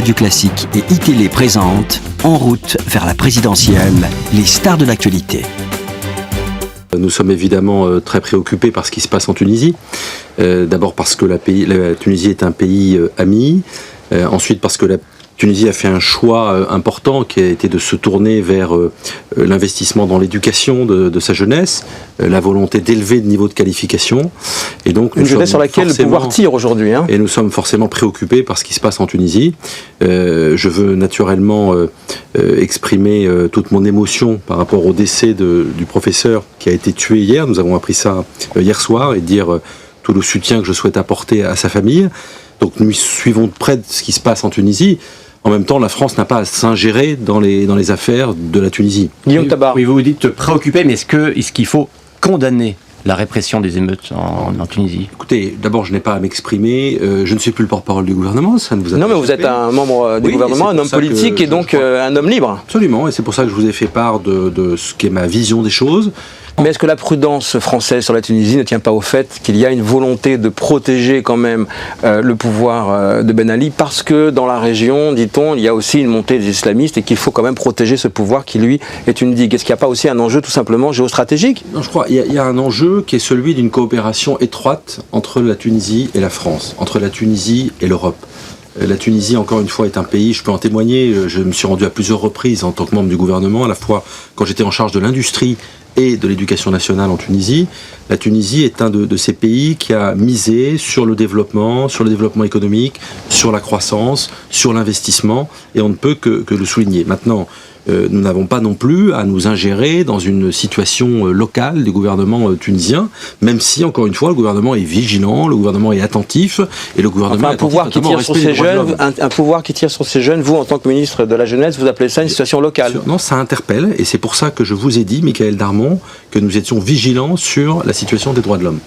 Radio Classique et iTélé présentent En route vers la présidentielle, les stars de l'actualité. Nous sommes évidemment très préoccupés par ce qui se passe en Tunisie. D'abord parce que la Tunisie est un pays ami. Ensuite parce que la Tunisie a fait un choix important qui a été de se tourner vers l'investissement dans l'éducation de sa jeunesse, la volonté d'élever le niveau de qualification. Et donc, une jeunesse sur laquelle le pouvoir tire aujourd'hui. Et nous sommes forcément préoccupés par ce qui se passe en Tunisie. Je veux naturellement exprimer toute mon émotion par rapport au décès du professeur qui a été tué hier. Nous avons appris ça hier soir et dire tout le soutien que je souhaite apporter à sa famille. Donc nous suivons de près ce qui se passe en Tunisie. En même temps, la France n'a pas à s'ingérer dans les affaires de la Tunisie. Guillaume Tabar. Oui, vous vous dites préoccupé, mais est-ce qu'il faut condamner la répression des émeutes en Tunisie? Écoutez, d'abord, je n'ai pas à m'exprimer. Je ne suis plus le porte-parole du gouvernement. Ça ne vous a non, pas mais vous êtes un membre du gouvernement, un homme politique et donc un homme libre. Absolument, et c'est pour ça que je vous ai fait part de ce qu'est ma vision des choses. Mais est-ce que la prudence française sur la Tunisie ne tient pas au fait qu'il y a une volonté de protéger quand même le pouvoir de Ben Ali, parce que dans la région, dit-on, il y a aussi une montée des islamistes et qu'il faut quand même protéger ce pouvoir qui, lui, est une digue? Est-ce qu'il n'y a pas aussi un enjeu tout simplement géostratégique? Non, je crois qu'il y a un enjeu qui est celui d'une coopération étroite entre la Tunisie et la France, entre la Tunisie et l'Europe. La Tunisie, encore une fois, est un pays, je peux en témoigner, je me suis rendu à plusieurs reprises en tant que membre du gouvernement, à la fois quand j'étais en charge de l'industrie et de l'éducation nationale en Tunisie. La Tunisie est un de ces pays qui a misé sur le développement économique, sur la croissance, sur l'investissement, et on ne peut que le souligner. Maintenant, nous n'avons pas non plus à nous ingérer dans une situation locale du gouvernement tunisien, même si, encore une fois, le gouvernement est vigilant, le gouvernement est attentif, et le gouvernement un pouvoir qui tire sur ces jeunes, un pouvoir qui tire sur ces jeunes, vous, en tant que ministre de la Jeunesse, vous appelez ça une situation locale? Non, ça interpelle, et c'est pour ça que je vous ai dit, Michaël Darmon, que nous étions vigilants sur la situation des droits de l'homme.